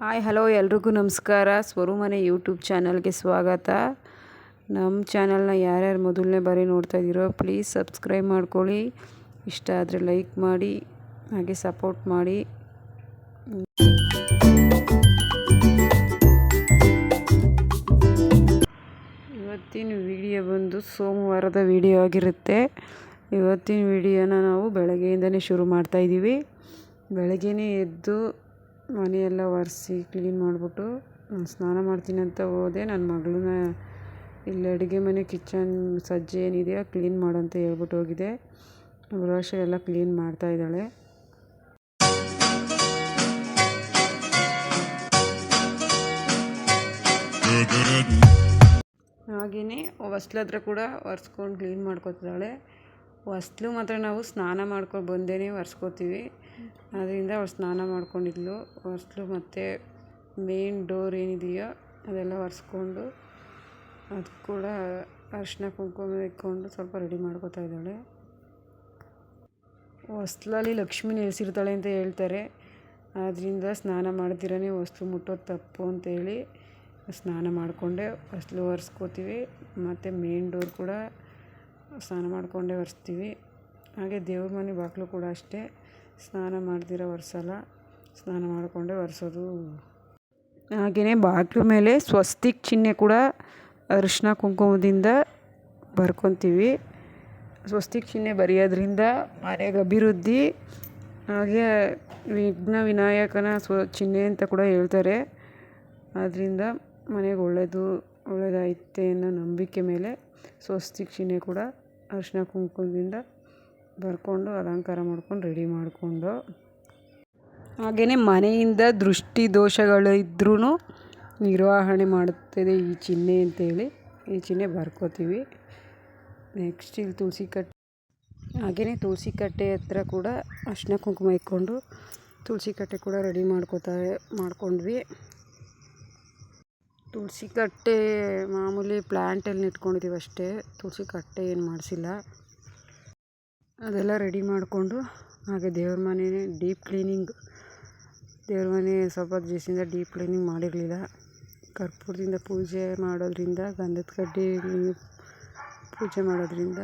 Hi hello ಎಲ್ರಿಗೂ ನಮಸ್ಕಾರ. ಸ್ವರುಮನೆ YouTube ಚಾನಲ್ಗೆ ಸ್ವಾಗತ. ನಮ್ಮ ಚಾನಲ್ನ ಯಾರ್ಯಾರು ಮೊದಲನೇ ಬಾರಿ ನೋಡ್ತಾ ಇದ್ದೀರೋ ಪ್ಲೀಸ್ ಸಬ್ಸ್ಕ್ರೈಬ್ ಮಾಡ್ಕೊಳ್ಳಿ. ಇಷ್ಟ ಆದರೆ ಲೈಕ್ ಮಾಡಿ, ಹಾಗೆ ಸಪೋರ್ಟ್ ಮಾಡಿ. ಇವತ್ತಿನ ವಿಡಿಯೋ ಬಂದು ಸೋಮವಾರದ ವಿಡಿಯೋ ಆಗಿರುತ್ತೆ. ಇವತ್ತಿನ ವಿಡಿಯೋನ ನಾವು ಬೆಳಗ್ಗೆಯಿಂದನೇ ಶುರು ಮಾಡ್ತಾಯಿದ್ದೀವಿ. ಬೆಳಗ್ಗೆನೇ ಎದ್ದು ಮನೆಯೆಲ್ಲ ಒರೆಸಿ ಕ್ಲೀನ್ ಮಾಡಿಬಿಟ್ಟು ಸ್ನಾನ ಮಾಡ್ತೀನಿ ಅಂತ ಹೋದೆ. ನನ್ನ ಮಗಳನ್ನ ಇಲ್ಲಿ ಅಡುಗೆ ಮನೆ ಕಿಚನ್ ಸಜ್ಜೆ ಏನಿದೆಯೋ ಕ್ಲೀನ್ ಮಾಡಂತ ಹೇಳ್ಬಿಟ್ಟು ಹೋಗಿದೆ. ಬ್ರಷ್ ಎಲ್ಲ ಕ್ಲೀನ್ ಮಾಡ್ತಾ ಇದ್ದಾಳೆ. ಹಾಗೆಯೇ ಹೊಸ್ಲತ್ರ ಕೂಡ ಒರೆಸ್ಕೊಂಡು ಕ್ಲೀನ್ ಮಾಡ್ಕೊತಿದ್ದಾಳೆ. ಹೊಸ್ಲು ಮಾತ್ರ ನಾವು ಸ್ನಾನ ಮಾಡ್ಕೊಂಡು ಬಂದೇ ಒರೆಸ್ಕೋತೀವಿ. ಅದರಿಂದ ಅವಳು ಸ್ನಾನ ಮಾಡ್ಕೊಂಡಿದ್ಲು. ಹೊಸ್ಲು ಮತ್ತು ಮೇನ್ ಡೋರ್ ಏನಿದೆಯೋ ಅದೆಲ್ಲ ಒರೆಸ್ಕೊಂಡು ಅದು ಕೂಡ ಅರಿಶಿನ ಕುಂಕುಮ ಇಟ್ಕೊಂಡು ಸ್ವಲ್ಪ ರೆಡಿ ಮಾಡ್ಕೊತಾ ಇದ್ದಾಳೆ. ಹೊಸ್ಲಲ್ಲಿ ಲಕ್ಷ್ಮಿ ನೆಲೆಸಿರ್ತಾಳೆ ಅಂತ ಹೇಳ್ತಾರೆ. ಆದ್ದರಿಂದ ಸ್ನಾನ ಮಾಡ್ದಿರೇ ಹೊಸ್ಲು ಮುಟ್ಟೋದು ತಪ್ಪು ಅಂತೇಳಿ ಸ್ನಾನ ಮಾಡಿಕೊಂಡೆ ಹೊಸ್ಲು ಒರೆಸ್ಕೋತೀವಿ. ಮತ್ತು ಮೇನ್ ಡೋರ್ ಕೂಡ ಸ್ನಾನ ಮಾಡಿಕೊಂಡೇ ಒರೆಸ್ತೀವಿ. ಹಾಗೆ ದೇವ್ರ ಮನೆ ಬಾಗಿಲು ಕೂಡ ಅಷ್ಟೇ, ಸ್ನಾನ ಮಾಡ್ದಿರ ಒರೆಸಲ್ಲ, ಸ್ನಾನ ಮಾಡಿಕೊಂಡೇ ಒರೆಸೋದು. ಹಾಗೆಯೇ ಬಾಗಿಲು ಮೇಲೆ ಸ್ವಸ್ತಿಕ್ ಚಿಹ್ನೆ ಕೂಡ ಅರಿಶಿನ ಕುಂಕುಮದಿಂದ ಬರ್ಕೊತೀವಿ. ಸ್ವಸ್ತಿಕ್ ಚಿಹ್ನೆ ಬರೆಯೋದ್ರಿಂದ ಮನೆಗೆ ಅಭಿವೃದ್ಧಿ, ಹಾಗೆ ವಿಘ್ನ ವಿನಾಯಕನ ಚಿಹ್ನೆ ಅಂತ ಕೂಡ ಹೇಳ್ತಾರೆ. ಆದ್ದರಿಂದ ಮನೆಗೆ ಒಳ್ಳೆಯದಾಯ್ತೆ ಅನ್ನೋ ನಂಬಿಕೆ ಮೇಲೆ ಸ್ವಸ್ತಿಕ್ ಚಿಹ್ನೆ ಕೂಡ ಅರಿಶಿನ ಕುಂಕುಮದಿಂದ ಬರ್ಕೊಂಡು ಅಲಂಕಾರ ಮಾಡ್ಕೊಂಡು ರೆಡಿ ಮಾಡಿಕೊಂಡು, ಹಾಗೆಯೇ ಮನೆಯಿಂದ ದೃಷ್ಟಿ ದೋಷಗಳು ಇದ್ರೂ ನಿರ್ವಹಣೆ ಮಾಡುತ್ತದೆ ಈ ಚಿಹ್ನೆ ಅಂತೇಳಿ ಈ ಚಿಹ್ನೆ ಬರ್ಕೋತೀವಿ. ನೆಕ್ಸ್ಟ್ ಇಲ್ಲಿ ಹಾಗೆಯೇ ತುಳಸಿ ಕಟ್ಟೆ ಹತ್ರ ಕೂಡ ಅರಿಶಿನ ಕುಂಕುಮ ಇಟ್ಕೊಂಡು ತುಳಸಿ ಕಟ್ಟೆ ಕೂಡ ರೆಡಿ ಮಾಡ್ಕೊಂಡ್ವಿ. ತುಳಸಿ ಕಟ್ಟೆ ಮಾಮೂಲಿ ಪ್ಲ್ಯಾಂಟಲ್ಲಿ ಇಟ್ಕೊಂಡಿದ್ದೀವಿ ಅಷ್ಟೇ, ತುಳಸಿ ಕಟ್ಟೆ ಏನು ಮಾಡಿಸಿಲ್ಲ. ಅದೆಲ್ಲ ರೆಡಿ ಮಾಡಿಕೊಂಡು ಹಾಗೆ ದೇವ್ರ ಮನೆ ಡೀಪ್ ಕ್ಲೀನಿಂಗ್, ದೇವ್ರ ಮನೆ ಸ್ವಲ್ಪ ದಿವಸದಿಂದ ಡೀಪ್ ಕ್ಲೀನಿಂಗ್ ಮಾಡಿರಲಿಲ್ಲ. ಕರ್ಪೂರದಿಂದ ಪೂಜೆ ಮಾಡೋದ್ರಿಂದ, ಗಂಧದ ಕಡ್ಡಿ ಪೂಜೆ ಮಾಡೋದ್ರಿಂದ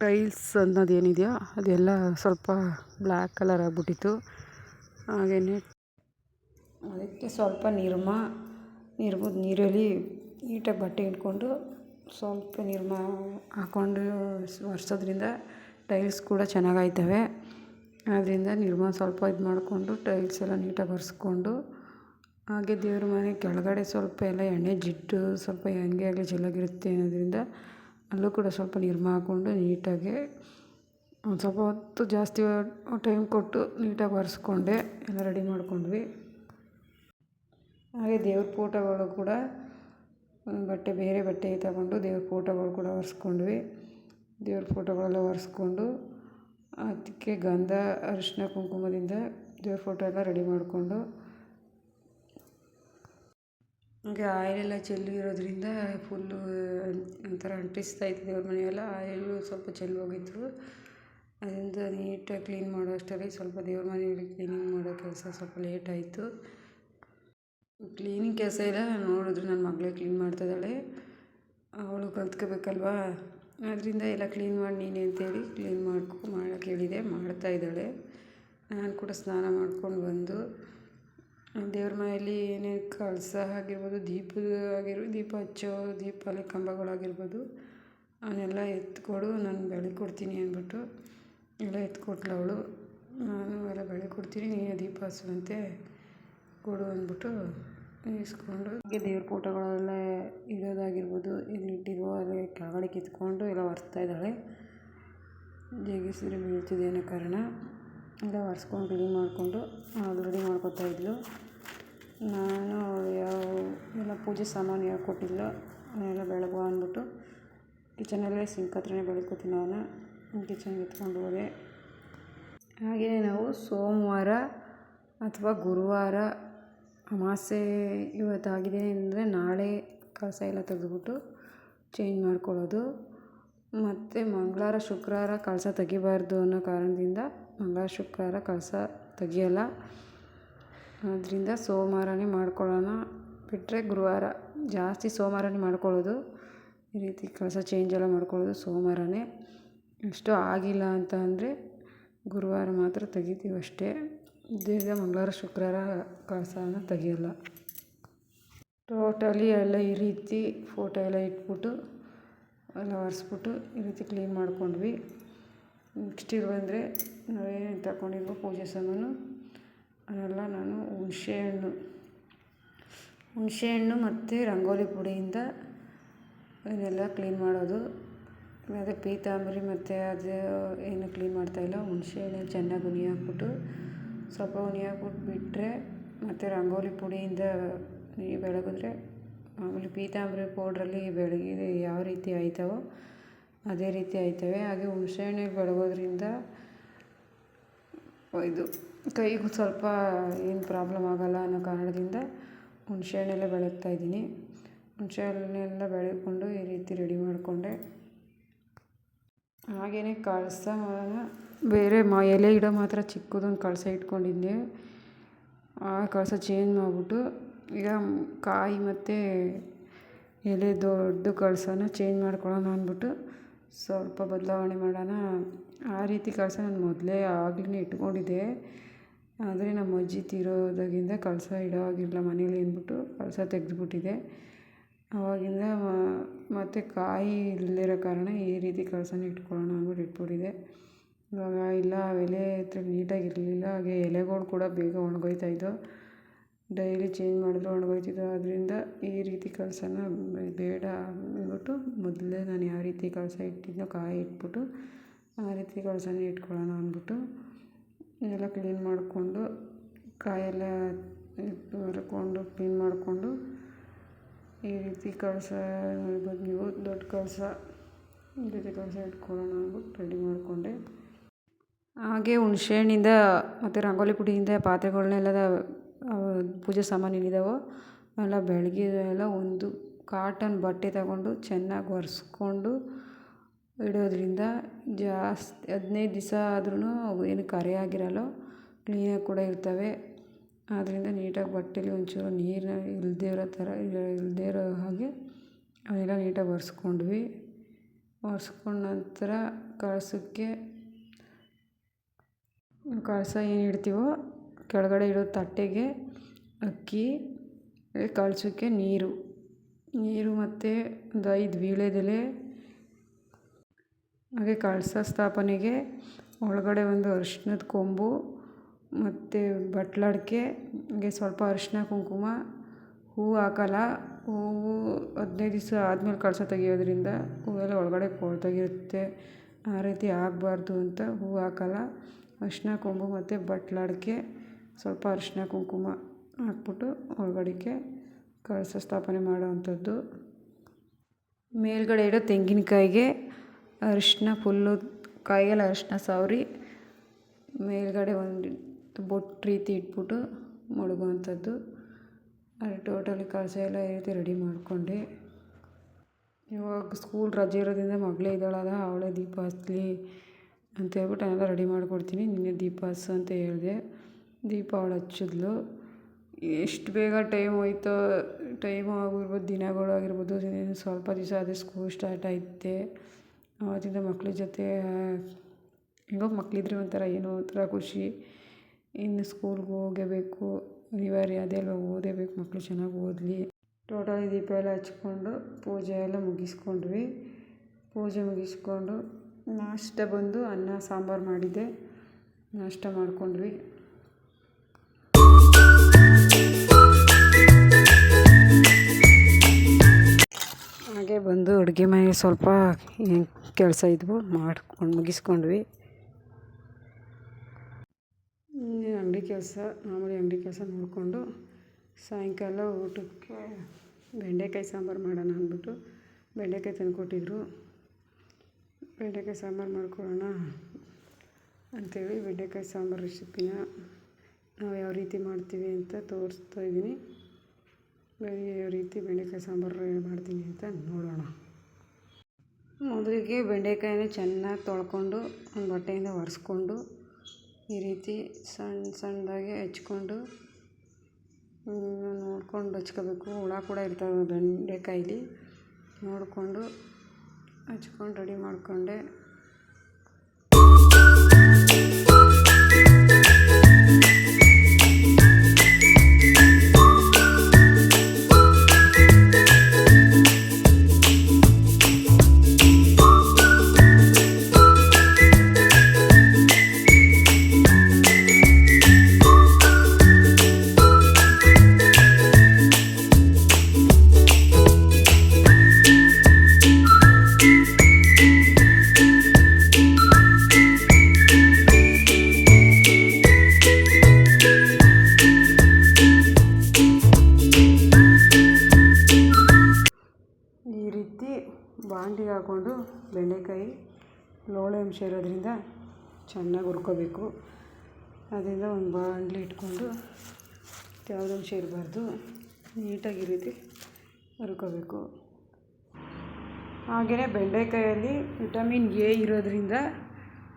ಟೈಲ್ಸ್ ಅನ್ನೋದೇನಿದೆಯೋ ಅದೆಲ್ಲ ಸ್ವಲ್ಪ ಬ್ಲ್ಯಾಕ್ ಕಲರ್ ಆಗಿಬಿಟ್ಟಿತ್ತು. ಹಾಗೆಯೇ ಅದಕ್ಕೆ ಸ್ವಲ್ಪ ನೀರಲ್ಲಿ ನೀಟಾಗಿ ಬಟ್ಟೆ ಇಟ್ಕೊಂಡು ಸ್ವಲ್ಪ ನಿರ್ಮ ಹಾಕ್ಕೊಂಡು ಒರೆಸೋದ್ರಿಂದ ಟೈಲ್ಸ್ ಕೂಡ ಚೆನ್ನಾಗಾಯ್ತವೆ. ಆದ್ದರಿಂದ ನಿರ್ಮ ಸ್ವಲ್ಪ ಇದು ಮಾಡಿಕೊಂಡು ಟೈಲ್ಸ್ ಎಲ್ಲ ನೀಟಾಗಿ ಒರೆಸ್ಕೊಂಡು, ಹಾಗೆ ದೇವ್ರ ಮನೆ ಕೆಳಗಡೆ ಸ್ವಲ್ಪ ಎಲ್ಲ ಎಣ್ಣೆ ಜಿಡ್ಡು ಸ್ವಲ್ಪ ಹೆಂಗೆ ಆಗಲಿ ಜಲ್ಲಾಗಿರುತ್ತೆ ಅನ್ನೋದ್ರಿಂದ ಅಲ್ಲೂ ಕೂಡ ಸ್ವಲ್ಪ ನಿರ್ಮ ಹಾಕ್ಕೊಂಡು ನೀಟಾಗಿ ಒಂದು ಸ್ವಲ್ಪ ಹೊತ್ತು ಜಾಸ್ತಿ ಟೈಮ್ ಕೊಟ್ಟು ನೀಟಾಗಿ ಒರೆಸ್ಕೊಂಡೆ ಎಲ್ಲ ರೆಡಿ ಮಾಡ್ಕೊಂಡ್ವಿ. ಹಾಗೆ ದೇವ್ರ ಫೋಟೋಗಳು ಕೂಡ ಬೇರೆ ಬಟ್ಟೆ ತಗೊಂಡು ದೇವ್ರ ಫೋಟೋಗಳು ಕೂಡ ಒರೆಸ್ಕೊಂಡ್ವಿ. ದೇವ್ರ ಫೋಟೋಗಳೆಲ್ಲ ಒರೆಸ್ಕೊಂಡು ಅದಕ್ಕೆ ಗಂಧ ಅರಿಶಿನ ಕುಂಕುಮದಿಂದ ದೇವ್ರ ಫೋಟೋ ಎಲ್ಲ ರೆಡಿ ಮಾಡಿಕೊಂಡು, ಹಾಗೆ ಆಯಿಲೆಲ್ಲ ಚೆಲ್ಲಿರೋದ್ರಿಂದ ಫುಲ್ಲು ಒಂಥರ ಅಂಟಿಸ್ತಾ ಇತ್ತು ದೇವ್ರ ಮನೆಯೆಲ್ಲ. ಆಯಿಲು ಸ್ವಲ್ಪ ಚೆಲ್ಲಿ ಹೋಗಿತ್ತು. ಅದರಿಂದ ನೀಟಾಗಿ ಕ್ಲೀನ್ ಮಾಡೋ ಅಷ್ಟರಲ್ಲಿ ಸ್ವಲ್ಪ ದೇವ್ರ ಮನೆಯಲ್ಲಿ ಕ್ಲೀನಿಂಗ್ ಮಾಡೋ ಕೆಲಸ ಸ್ವಲ್ಪ ಲೇಟ್ ಆಯಿತು. ಕ್ಲೀನಿಂಗ್ ಕೆಲಸ ಎಲ್ಲ ನೋಡಿದ್ರೆ ನನ್ನ ಮಗಳೇ ಕ್ಲೀನ್ ಮಾಡ್ತಾಯಿದ್ದಾಳೆ. ಅವಳು ಕಲ್ತ್ಕೋಬೇಕಲ್ವಾ, ಅದರಿಂದ ಎಲ್ಲ ಕ್ಲೀನ್ ಮಾಡಿ ನೀನೆ ಅಂತೇಳಿ ಕ್ಲೀನ್ ಮಾಡೋಕ್ಕೆ ಹೇಳಿದೆ, ಮಾಡ್ತಾಯಿದ್ದಾಳೆ. ನಾನು ಕೂಡ ಸ್ನಾನ ಮಾಡ್ಕೊಂಡು ಬಂದು ದೇವ್ರ ಮನೆಯಲ್ಲಿ ಏನೇ ಕಳಸ ಆಗಿರ್ಬೋದು, ದೀಪ ಹಚ್ಚೋ ದೀಪಾವಳಿ ಕಂಬಗಳಾಗಿರ್ಬೋದು ಅವನ್ನೆಲ್ಲ ಎತ್ಕೊಡು, ನಾನು ಬೆಳಕೊಡ್ತೀನಿ ಅಂದ್ಬಿಟ್ಟು ಎಲ್ಲ ಎತ್ಕೊಟ್ಲು ಅವಳು. ನಾನು ಎಲ್ಲ ಬೆಳಕೊಡ್ತೀನಿ, ನೀನೇ ದೀಪ ಹಚ್ಚುವಂತೆ ಕೊಡು ಅಂದ್ಬಿಟ್ಟು ಇಸ್ಕೊಂಡು, ಹಾಗೆ ದೇವ್ರ ಫೋಟೋಗಳೆಲ್ಲ ಇಡೋದಾಗಿರ್ಬೋದು, ಇಲ್ಲಿಟ್ಟಿರುವ ಅದೇ ಕೆಳಗಡೆ ಕಿತ್ಕೊಂಡು ಎಲ್ಲ ಒರೆಸ್ತಾ ಇದ್ದಾಳೆ. ಜಗಿಸಿದ್ರೆ ಬೀಳ್ತಿದೆ ಅನ್ನೋ ಕಾರಣ ಎಲ್ಲ ಒರೆಸ್ಕೊಂಡು ಕ್ಲೀನ್ ಮಾಡಿಕೊಂಡು ರೆಡಿ ಮಾಡ್ಕೊತಾ ಇದ್ಲು. ನಾನು ಎಲ್ಲ ಪೂಜೆ ಸಾಮಾನು ಯಾಕೆ ಕೊಟ್ಟಿದ್ಲು ಅದನ್ನೆಲ್ಲ ಬೆಳಗುವ ಅಂದ್ಬಿಟ್ಟು ಕಿಚನಲ್ಲೇ ಸಿಂಕ್ ಹತ್ರನೇ ಬೆಳಗ್ಕೋತೀನಿ. ನಾನು ಕಿಚನ್ಗೆ ಎತ್ಕೊಂಡು ಹೋದೆ. ಹಾಗೆಯೇ ನಾವು ಸೋಮವಾರ ಅಥವಾ ಗುರುವಾರ ಅಮಾವಾಸ್ಯೆ ಇವತ್ತಾಗಿದೆ ಅಂದರೆ ನಾಳೆ ಕಳಸ ಎಲ್ಲ ತೆಗೆದುಬಿಟ್ಟು ಚೇಂಜ್ ಮಾಡ್ಕೊಳ್ಳೋದು. ಮತ್ತು ಮಂಗಳವಾರ ಶುಕ್ರವಾರ ಕಳಸ ತೆಗಿಬಾರ್ದು ಅನ್ನೋ ಕಾರಣದಿಂದ ಮಂಗಳವಾರ ಶುಕ್ರವಾರ ಕಳಸ ತೆಗಿಯಲ್ಲ. ಆದ್ದರಿಂದ ಸೋಮವಾರನೇ ಮಾಡ್ಕೊಳ್ಳೋಣ, ಬಿಟ್ಟರೆ ಗುರುವಾರ ಜಾಸ್ತಿ ಸೋಮವಾರನೇ ಮಾಡ್ಕೊಳ್ಳೋದು. ಈ ರೀತಿ ಕಳಸ ಚೇಂಜ್ ಎಲ್ಲ ಮಾಡ್ಕೊಳ್ಳೋದು ಸೋಮವಾರನೇ. ಇಷ್ಟು ಆಗಿಲ್ಲ ಅಂತ ಅಂದರೆ ಗುರುವಾರ ಮಾತ್ರ ತೆಗಿತೀವಿ ಅಷ್ಟೇ. ತಿರ್ಗಾ ಮಂಗಳವಾರ ಶುಕ್ರವಾರ ಕಳಸನ ತೆಗಿಯೋಲ್ಲ. ಟೋಟಲಿ ಎಲ್ಲ ಈ ರೀತಿ ಫೋಟೋ ಎಲ್ಲ ಇಟ್ಬಿಟ್ಟು ಎಲ್ಲ ಒರೆಸ್ಬಿಟ್ಟು ಈ ರೀತಿ ಕ್ಲೀನ್ ಮಾಡ್ಕೊಂಡ್ವಿ. ನೆಕ್ಸ್ಟ್ ಬಂದರೆ ನಾವೇನು ತಗೊಂಡಿದ್ವೋ ಪೂಜೆ ಸಾಮಾನು ಅದೆಲ್ಲ ನಾನು ಹುಣಸೆಹಣ್ಣು ಮತ್ತು ರಂಗೋಲಿ ಪುಡಿಯಿಂದ ಇದನ್ನೆಲ್ಲ ಕ್ಲೀನ್ ಮಾಡೋದು. ಅದೇ ಪೀತಾಂಬರಿ ಮತ್ತು ಅದು ಏನು ಕ್ಲೀನ್ ಮಾಡ್ತಾಯಿಲ್ಲ. ಹುಣಸೆಹಣ್ಣು ಚೆನ್ನಾಗಿ ಹುನಿ ಹಾಕ್ಬಿಟ್ಟು ಸ್ವಲ್ಪ ಹುನಿ ಹಾಕ್ಬಿಟ್ಟು ಬಿಟ್ಟರೆ ಮತ್ತು ರಂಗೋಲಿ ಪುಡಿಯಿಂದ ಬೆಳಗಿದ್ರೆ ಮಾಮೂಲಿ ಪೀತಾಂಬರಿ ಪೌಡ್ರಲ್ಲಿ ಬೆಳಗ್ಗೆ ಯಾವ ರೀತಿ ಆಯ್ತವೋ ಅದೇ ರೀತಿ ಆಯ್ತವೆ. ಹಾಗೆ ಹುಣಸೆಹಣ್ಣಿಗೆ ಬೆಳಗೋದ್ರಿಂದ ಇದು ಕೈಗೂ ಸ್ವಲ್ಪ ಏನು ಪ್ರಾಬ್ಲಮ್ ಆಗೋಲ್ಲ ಅನ್ನೋ ಕಾರಣದಿಂದ ಹುಣಸೆಹಣ್ಣೆಲ್ಲ ಬೆಳಗ್ತಾಯಿದ್ದೀನಿ. ಹುಣಸೆಹಣ್ಣೆಲ್ಲ ಬೆಳಗ್ಕೊಂಡು ಈ ರೀತಿ ರೆಡಿ ಮಾಡಿಕೊಂಡೆ. ಹಾಗೆಯೇ ಕಳಸ ಬೇರೆ ಎಲೆ ಇಡೋ ಮಾತ್ರ ಚಿಕ್ಕದೊಂದು ಕಳಸ ಇಟ್ಕೊಂಡಿದ್ದೆ. ಆ ಕಳಸ ಚೇಂಜ್ ಮಾಡಿಬಿಟ್ಟು ಈಗ ಕಾಯಿ ಮತ್ತು ಎಲೆ ದೊಡ್ಡ ಕಳಸನ ಚೇಂಜ್ ಮಾಡ್ಕೊಳ್ಳೋಣ ಅಂದ್ಬಿಟ್ಟು ಸ್ವಲ್ಪ ಬದಲಾವಣೆ ಮಾಡೋಣ. ಆ ರೀತಿ ಕಳಸ ನಾನು ಮೊದಲೇ ಆಗಲೇ ಇಟ್ಕೊಂಡಿದ್ದೆ. ಆದರೆ ನಮ್ಮ ಅಜ್ಜಿ ತೀರೋದಾಗಿಂದ ಕಳಸ ಇಡೋ ಆಗಿಲ್ಲ ಮನೇಲಿ ಅಂದ್ಬಿಟ್ಟು ಕಳಸ ತೆಗೆದುಬಿಟ್ಟಿದೆ. ಆವಾಗಿಂದ ಮತ್ತು ಕಾಯಿ ಇಲ್ಲದಿರೋ ಕಾರಣ ಈ ರೀತಿ ಕಳಸನ ಇಟ್ಕೊಳ್ಳೋಣ ಅಂದ್ಬಿಟ್ಟು ಇಟ್ಬಿಟ್ಟಿದೆ. ಇವಾಗ ಇಲ್ಲ ಎಲೆ ನೀಟಾಗಿರಲಿಲ್ಲ. ಹಾಗೆ ಎಲೆಗಳು ಕೂಡ ಬೇಗ ಒಣಗೋಯ್ತಾಯಿದ್ದವು. ಡೈಲಿ ಚೇಂಜ್ ಮಾಡಿದ್ರು ಒಣಗೋಯ್ತಿದ್ದವು. ಆದ್ದರಿಂದ ಈ ರೀತಿ ಕಳಸನ ಬೇಡ ಅಂದ್ಬಿಟ್ಟು ಮೊದಲೇ ನಾನು ಯಾವ ರೀತಿ ಕಳಸ ಇಟ್ಟಿದ್ದೋ ಕಾಯಿ ಇಟ್ಬಿಟ್ಟು ಆ ರೀತಿ ಕಳಸನೇ ಇಟ್ಕೊಳ್ಳೋಣ ಅಂದ್ಬಿಟ್ಟು ಎಲ್ಲ ಕ್ಲೀನ್ ಮಾಡಿಕೊಂಡು ಕಾಯೆಲ್ಲ ಹೊರ್ಕೊಂಡು ಕ್ಲೀನ್ ಮಾಡಿಕೊಂಡು ಈ ರೀತಿ ಕಳಸ ನೋಡ್ಬೋದು ನೀವು. ದೊಡ್ಡ ಕಳಸ ಈ ರೀತಿ ಕಳಸ ಇಟ್ಕೊಳ್ಳೋಣ ಅಂದ್ಬಿಟ್ಟು ರೆಡಿ ಮಾಡಿಕೊಂಡೆ. ಹಾಗೆ ಹುಣಸೆಹಣ್ಣಿಂದ ಮತ್ತು ರಂಗೋಲಿ ಪುಡಿಯಿಂದ ಪಾತ್ರೆಗಳನ್ನೆಲ್ಲ ಪೂಜೆ ಸಾಮಾನು ಏನಿದ್ದಾವೋ ಎಲ್ಲ ಬೆಳಗ್ಗೆಲ್ಲ ಒಂದು ಕಾಟನ್ ಬಟ್ಟೆ ತಗೊಂಡು ಚೆನ್ನಾಗಿ ಒರೆಸ್ಕೊಂಡು ಇಡೋದ್ರಿಂದ ಜಾಸ್ತಿ 15 ದಿವಸ ಆದ್ರೂ ಏನು ಕರೆ ಆಗಿರಲ್ಲ, ಕ್ಲೀನಾಗಿ ಕೂಡ ಇರ್ತವೆ. ಆದ್ದರಿಂದ ನೀಟಾಗಿ ಬಟ್ಟೆಲಿ ಒಂಚೂರು ನೀರು ಇಲ್ಲದೇ ಇರೋ ಹಾಗೆ ಅವನ್ನೆಲ್ಲ ನೀಟಾಗಿ ಒರೆಸ್ಕೊಂಡ್ವಿ. ಒರೆಸ್ಕೊಂಡ ನಂತರ ಕಳಸ ಏನು ಇಡ್ತೀವೋ ಕೆಳಗಡೆ ಇಡೋ ತಟ್ಟೆಗೆ ಅಕ್ಕಿ, ಕಳಸಕ್ಕೆ ನೀರು ಮತ್ತು ಒಂದು 5 ವೀಳ್ಯದೆಲೆ, ಹಾಗೆ ಕಳಸ ಸ್ಥಾಪನೆಗೆ ಒಳಗಡೆ ಒಂದು ಅರಿಶಿಣದ ಕೊಂಬು ಮತ್ತು ಬಟ್ಲಡಿಕೆ, ಹಾಗೆ ಸ್ವಲ್ಪ ಅರಿಶಿಣ ಕುಂಕುಮ. ಹೂವು ಹಾಕಲ್ಲ. ಹೂವು 15 ದಿವಸ ಆದಮೇಲೆ ಕಳಸ ತೆಗಿಯೋದ್ರಿಂದ ಹೂವೆಲ್ಲ ಒಳಗಡೆ ಕೊಳ್ತೋಗಿರುತ್ತೆ. ಆ ರೀತಿ ಆಗಬಾರ್ದು ಅಂತ ಹೂವು ಹಾಕಲ್ಲ. ಅರಿಶಿಣ ಕೊಂಬು ಮತ್ತು ಬಟ್ಲಡಿಕೆ, ಸ್ವಲ್ಪ ಅರಿಶಿಣ ಕುಂಕುಮ ಹಾಕ್ಬಿಟ್ಟು ಒಳಗಡೆಗೆ ಕಳಸ ಸ್ಥಾಪನೆ ಮಾಡೋವಂಥದ್ದು. ಮೇಲ್ಗಡೆ ಇಡೋ ತೆಂಗಿನಕಾಯಿಗೆ ಅರಿಶಿಣ ಫುಲ್ಲು ಕಾಯಿಗೆಲ್ಲ ಅರಿಶಿಣ ಸವರಿ ಮೇಲ್ಗಡೆ ಒಂದು ಬೊಟ್ಟು ರೀತಿ ಇಟ್ಬಿಟ್ಟು ಮಡಗುವಂಥದ್ದು. ಅದು ಟೋಟಲಿ ಕಳಸ ಎಲ್ಲ ಈ ರೀತಿ ರೆಡಿ ಮಾಡಿಕೊಂಡೆ. ಇವಾಗ ಸ್ಕೂಲ್ ರಜೆ ಇರೋದ್ರಿಂದ ಮಗಳೇ ಇದ್ದಾಳಲ್ಲ, ಅವಳೇ ದೀಪ ಹಚ್ಚಲಿ ಅಂತ ಹೇಳ್ಬಿಟ್ಟು ನಾನೆಲ್ಲ ರೆಡಿ ಮಾಡಿಕೊಡ್ತೀನಿ. ನಿನ್ನೆ ದೀಪ ಹಚ್ಚು ಅಂತ ಹೇಳಿದೆ. ದೀಪ ಅವಳು ಹಚ್ಚಿದ್ಲು. ಎಷ್ಟು ಬೇಗ ಟೈಮ್ ಹೋಯ್ತೋ, ಟೈಮು ಆಗಿರ್ಬೋದು, ದಿನಗಳು ಆಗಿರ್ಬೋದು. ಸ್ವಲ್ಪ ದಿವಸ ಅದೇ ಸ್ಕೂಲ್ ಸ್ಟಾರ್ಟ್ ಆಯ್ತೆ. ಆವತ್ತಿಂದ ಮಕ್ಳ ಜೊತೆ ಹೆಂಗೋ ಮಕ್ಕಳಿದ್ರೆ ಒಂಥರ ಏನೋ ಒಂಥರ ಖುಷಿ. ಇನ್ನು ಸ್ಕೂಲ್ಗೆ ಹೋಗಬೇಕು, ಅನಿವಾರ್ಯ ಅದೆಲ್ಲ ಓದಬೇಕು, ಮಕ್ಕಳು ಚೆನ್ನಾಗಿ ಓದಲಿ. ಟೋಟಲಿ ದೀಪ ಎಲ್ಲ ಹಚ್ಕೊಂಡು ಪೂಜೆ ಎಲ್ಲ ಮುಗಿಸ್ಕೊಂಡ್ವಿ. ಪೂಜೆ ಮುಗಿಸ್ಕೊಂಡು ನಾಷ್ಟ ಬಂದು ಅನ್ನ ಸಾಂಬಾರು ಮಾಡಿದ್ದೆ, ನಾಷ್ಟ ಮಾಡ್ಕೊಂಡ್ವಿ. ಹಾಗೆ ಬಂದು ಅಡುಗೆ ಮನೆಗೆ ಸ್ವಲ್ಪ ಕೆಲಸ ಇದ್ವು, ಮಾಡ್ಕೊಂಡು ಮುಗಿಸ್ಕೊಂಡ್ವಿ. ಮಾಮೂಲಿ ಅಂಗಡಿ ಕೆಲಸ ನೋಡಿಕೊಂಡು ಸಾಯಂಕಾಲ ಊಟಕ್ಕೆ ಬೆಂಡೆಕಾಯಿ ಸಾಂಬಾರು ಮಾಡೋಣ ಅಂದ್ಬಿಟ್ಟು ಬೆಂಡೆಕಾಯಿ ತಂದುಕೊಟ್ಟಿದ್ರು. ಬೆಂಡೆಕಾಯಿ ಸಾಂಬಾರು ಮಾಡ್ಕೊಳ್ಳೋಣ ಅಂಥೇಳಿ ಬೆಂಡೆಕಾಯಿ ಸಾಂಬಾರು ರೆಸಿಪಿನ ನಾವು ಯಾವ ರೀತಿ ಮಾಡ್ತೀವಿ ಅಂತ ತೋರಿಸ್ತಾ ಇದ್ದೀನಿ. ಯಾವ ರೀತಿ ಬೆಂಡೆಕಾಯಿ ಸಾಂಬಾರು ಮಾಡ್ತೀನಿ ಅಂತ ನೋಡೋಣ. ಮೊದಲಿಗೆ ಬೆಂಡೆಕಾಯಿನ ಚೆನ್ನಾಗಿ ತೊಳ್ಕೊಂಡು ಒಂದು ಬಟ್ಟೆಯಿಂದ ಒರೆಸ್ಕೊಂಡು ಈ ರೀತಿ ಸಣ್ಣದಾಗಿ ಹೆಚ್ಕೊಂಡು ನೋಡ್ಕೊಂಡು ಹಚ್ಕೋಬೇಕು. ಹುಳ ಕೂಡ ಇರ್ತವೆ ಬೆಂಡೆಕಾಯಲ್ಲಿ, ನೋಡಿಕೊಂಡು ಹಚ್ಕೊಂಡು ರೆಡಿ ಮಾಡಿಕೊಂಡೆ. ಈ ರೀತಿ ಬಾಂಡಿಗೆ ಹಾಕ್ಕೊಂಡು ಬೆಂಡೆಕಾಯಿ ಲೋಳೆ ಅಂಶ ಇರೋದ್ರಿಂದ ಚೆನ್ನಾಗಿ ಹುರ್ಕೋಬೇಕು. ಅದರಿಂದ ಒಂದು ಬಾಣಲಿ ಇಟ್ಕೊಂಡು ಯಾವುದೇ ಅಂಶ ಇರಬಾರ್ದು, ನೀಟಾಗಿ ಈ ರೀತಿ ಹುರ್ಕೋಬೇಕು. ಹಾಗೆಯೇ ಬೆಂಡೆಕಾಯಲ್ಲಿ ವಿಟಮಿನ್ ಎ ಇರೋದ್ರಿಂದ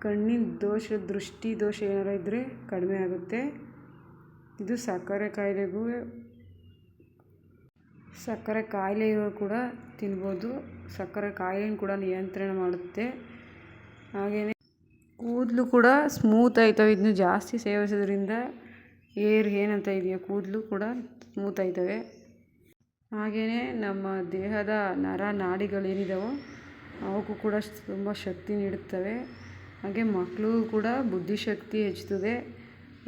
ಕಣ್ಣಿನ ದೃಷ್ಟಿ ದೋಷ ಏನಾರ ಇದ್ದರೆ ಕಡಿಮೆ ಆಗುತ್ತೆ. ಇದು ಸಕ್ಕರೆ ಕಾಯಿಲೆ ಇರೋರು ಕೂಡ ತಿನ್ಬೋದು. ಸಕ್ಕರೆ ಕಾಯಿಲೆನ ಕೂಡ ನಿಯಂತ್ರಣ ಮಾಡುತ್ತೆ. ಹಾಗೆಯೇ ಕೂದಲು ಕೂಡ ಸ್ಮೂತ್ ಆಯ್ತವೆ. ಇದನ್ನು ಜಾಸ್ತಿ ಸೇವಿಸೋದ್ರಿಂದ ಏನಂತ ಇದೆಯೋ ಕೂದಲು ಕೂಡ ಸ್ಮೂತ್ ಆಯ್ತವೆ. ಹಾಗೆಯೇ ನಮ್ಮ ದೇಹದ ನಾಡಿಗಳೇನಿದಾವೋ ಅವಕ್ಕೂ ಕೂಡ ತುಂಬ ಶಕ್ತಿ ನೀಡುತ್ತವೆ. ಹಾಗೆ ಮಕ್ಕಳಿಗೂ ಕೂಡ ಬುದ್ಧಿಶಕ್ತಿ ಹೆಚ್ಚುತ್ತದೆ.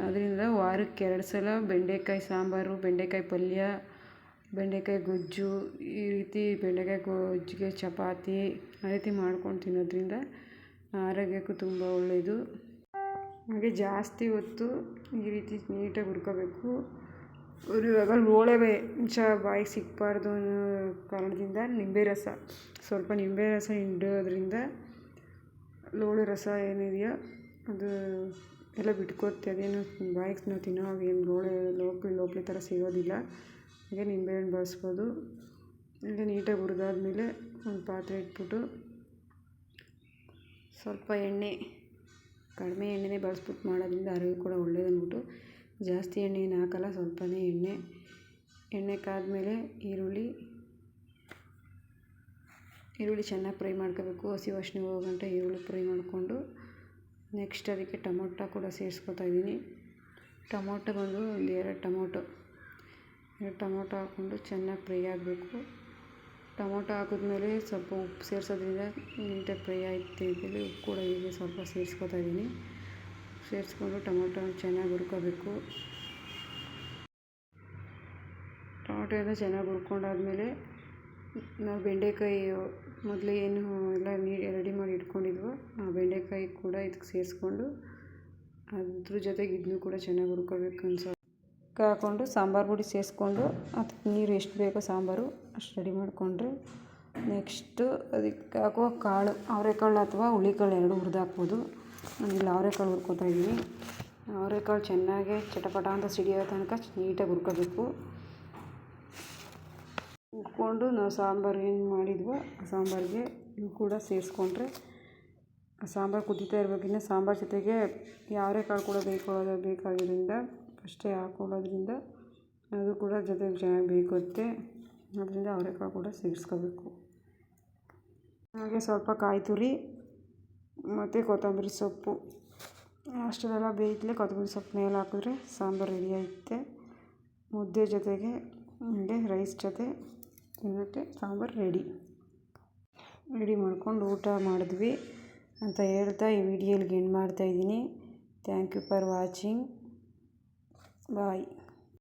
ಅದರಿಂದ ವಾರಕ್ಕೆ 2 ಸಲ ಬೆಂಡೆಕಾಯಿ ಸಾಂಬಾರು, ಬೆಂಡೆಕಾಯಿ ಪಲ್ಯ, ಬೆಂಡೆಕಾಯಿ ಗೊಜ್ಜು, ಈ ರೀತಿ ಬೆಂಡೆಕಾಯಿ ಗೊಜ್ಜಿಗೆ ಚಪಾತಿ ಆ ರೀತಿ ಮಾಡ್ಕೊಂಡು ತಿನ್ನೋದ್ರಿಂದ ಆರೋಗ್ಯಕ್ಕೂ ತುಂಬ ಒಳ್ಳೆಯದು. ಹಾಗೆ ಜಾಸ್ತಿ ಹೊತ್ತು ಈ ರೀತಿ ನೀಟಾಗಿ ಹುರ್ಕೋಬೇಕು. ಇವಾಗ ಲೋಳೆ ಅಂಶ ಬಾಯಿಗೆ ಸಿಗಬಾರ್ದು ಅನ್ನೋ ಕಾರಣದಿಂದ ಸ್ವಲ್ಪ ನಿಂಬೆ ರಸ ಹಿಂಡೋದ್ರಿಂದ ಲೋಳೆ ರಸ ಏನಿದೆಯೋ ಅದು ಎಲ್ಲ ಬಿಟ್ಕೊತ್ತೆ. ಅದೇನು ಬಾಯಿಗೆ ನಾವು ತಿನ್ನೋವಾಗ ಏನು ಲೋಪಲಿ ಥರ ಸಿಗೋದಿಲ್ಲ. ಹಾಗೆ ನಿಂಬೆಹಣ್ಣು ಬಳಸ್ಬೋದು. ಹಾಗೆ ನೀಟಾಗಿ ಹುರಿದಾದ್ಮೇಲೆ ಒಂದು ಪಾತ್ರೆ ಇಟ್ಬಿಟ್ಟು ಸ್ವಲ್ಪ ಕಡಿಮೆ ಎಣ್ಣೆನೇ ಬಳಸ್ಬಿಟ್ಟು ಮಾಡೋದ್ರಿಂದ ಆರೋಗ್ಯ ಕೂಡ ಒಳ್ಳೇದು ಅಂದ್ಬಿಟ್ಟು ಜಾಸ್ತಿ ಎಣ್ಣೆ ಏನು ಹಾಕಲ್ಲ, ಸ್ವಲ್ಪನೇ ಎಣ್ಣೆ ಕಾದ್ಮೇಲೆ ಈರುಳ್ಳಿ ಚೆನ್ನಾಗಿ ಫ್ರೈ ಮಾಡ್ಕೋಬೇಕು. ಹಸಿ ವಾಸನೆ ಹೋಗೋ ಗಂಟ ಈರುಳ್ಳಿ ಫ್ರೈ ಮಾಡಿಕೊಂಡು ನೆಕ್ಸ್ಟ್ ಅದಕ್ಕೆ ಟೊಮೊಟೊ ಕೂಡ ಸೇರಿಸ್ಕೊತಾ ಇದ್ದೀನಿ. ಟೊಮೊಟೊ ಬಂದು ಒಂದು 2 ಟೊಮೊಟೊ ಹಾಕ್ಕೊಂಡು ಚೆನ್ನಾಗಿ ಫ್ರೈ ಆಗಬೇಕು. ಟೊಮೊಟೊ ಹಾಕಿದ್ಮೇಲೆ ಸ್ವಲ್ಪ ಉಪ್ಪು ಸೇರಿಸೋದ್ರಿಂದ ನೀಟಾಗಿ ಫ್ರೈ ಆಯ್ತಿದ್ದಲ್ಲಿ ಉಪ್ಪು ಕೂಡ ಹೀಗೆ ಸ್ವಲ್ಪ ಸೇರಿಸ್ಕೊತಾ ಇದ್ದೀನಿ. ಸೇರಿಸ್ಕೊಂಡು ಟೊಮೊಟೊ ಚೆನ್ನಾಗಿ ಹುರ್ಕೋಬೇಕು. ಟೊಮೊಟೊ ಚೆನ್ನಾಗಿ ಹುರ್ಕೊಂಡಾದ್ಮೇಲೆ ನಾವು ಬೆಂಡೆಕಾಯಿ ಮೊದಲೇ ಏನು ಎಲ್ಲ ರೆಡಿ ಮಾಡಿ ಇಟ್ಕೊಂಡಿದ್ವೋ ಆ ಬೆಂಡೆಕಾಯಿ ಕೂಡ ಇದಕ್ಕೆ ಸೇರಿಸ್ಕೊಂಡು ಅದ್ರ ಜೊತೆಗೆ ಇದನ್ನು ಕೂಡ ಚೆನ್ನಾಗಿ ಹುರ್ಕೋಬೇಕು. ಹಾಕ್ಕೊಂಡು ಸಾಂಬಾರು ಪುಡಿ ಸೇರಿಸ್ಕೊಂಡು ಅದಕ್ಕೆ ನೀರು ಎಷ್ಟು ಬೇಕೋ ಸಾಂಬಾರು ಅಷ್ಟು ರೆಡಿ ಮಾಡಿಕೊಂಡ್ರೆ ನೆಕ್ಸ್ಟು ಅದಕ್ಕೆ ಹಾಕೋ ಕಾಳು ಅವರೆಕಾಳು ಅಥವಾ ಹುಳಿಕಾಳು 2 ಹುರಿದು ಹಾಕ್ಬೋದು. ನಾನಿಲ್ಲಿ ಅವರೆಕಾಳು ಹುರ್ಕೋತಾ ಇದ್ದೀನಿ. ಅವರೆಕಾಳು ಚೆನ್ನಾಗಿ ಚಟಪಟ ಅಂತ ಸಿಡಿಯೋ ತನಕ ನೀಟಾಗಿ ಹುರ್ಕೋಬೇಕು. ಹುರ್ಕೊಂಡು ನಾವು ಸಾಂಬಾರು ಏನು ಮಾಡಿದ್ವೋ ಆ ಸಾಂಬಾರಿಗೆ ಇವು ಕೂಡ ಸೇರಿಸ್ಕೊಂಡ್ರೆ ಸಾಂಬಾರು ಕುದೀತಾ ಇರಬೇಕಿನ್ನ ಸಾಂಬಾರು ಜೊತೆಗೆ ಅವರೆಕಾಳು ಕೂಡ ಬೇಕಾಗಿದ್ದರಿಂದ ಅಷ್ಟೇ ಹಾಕೊಳ್ಳೋದ್ರಿಂದ ಅದು ಕೂಡ ಜೊತೆಗೆ ಚೆನ್ನಾಗಿ ಬೇಯುತ್ತೆ. ಅದರಿಂದ ಅವರೆಕಾಳು ಕೂಡ ಸೇರಿಸ್ಕೋಬೇಕು. ಹಾಗೆ ಸ್ವಲ್ಪ ಕಾಯಿ ತುರಿ ಮತ್ತು ಕೊತ್ತಂಬರಿ ಸೊಪ್ಪು ಅಷ್ಟೆಲ್ಲ ಬೇಯಿದ್ಮೇಲೆ ಕೊತ್ತಂಬರಿ ಸೊಪ್ಪು ಮೇಲೆ ಹಾಕಿದ್ರೆ ಸಾಂಬಾರು ರೆಡಿ ಆಗುತ್ತೆ. ಮುದ್ದೆ ಜೊತೆಗೆ ಹಾಗೆ ರೈಸ್ ಜೊತೆ ತಿನ್ನೋಕ್ಕೆ ಸಾಂಬಾರು ರೆಡಿ ಮಾಡ್ಕೊಂಡು ಊಟ ಮಾಡಿದ್ವಿ ಅಂತ ಹೇಳ್ತಾ ಈ ವಿಡಿಯೋಗೆ ಎಂಡ್ ಮಾಡ್ತಾಯಿದ್ದೀನಿ. Thank you for watching. Bye.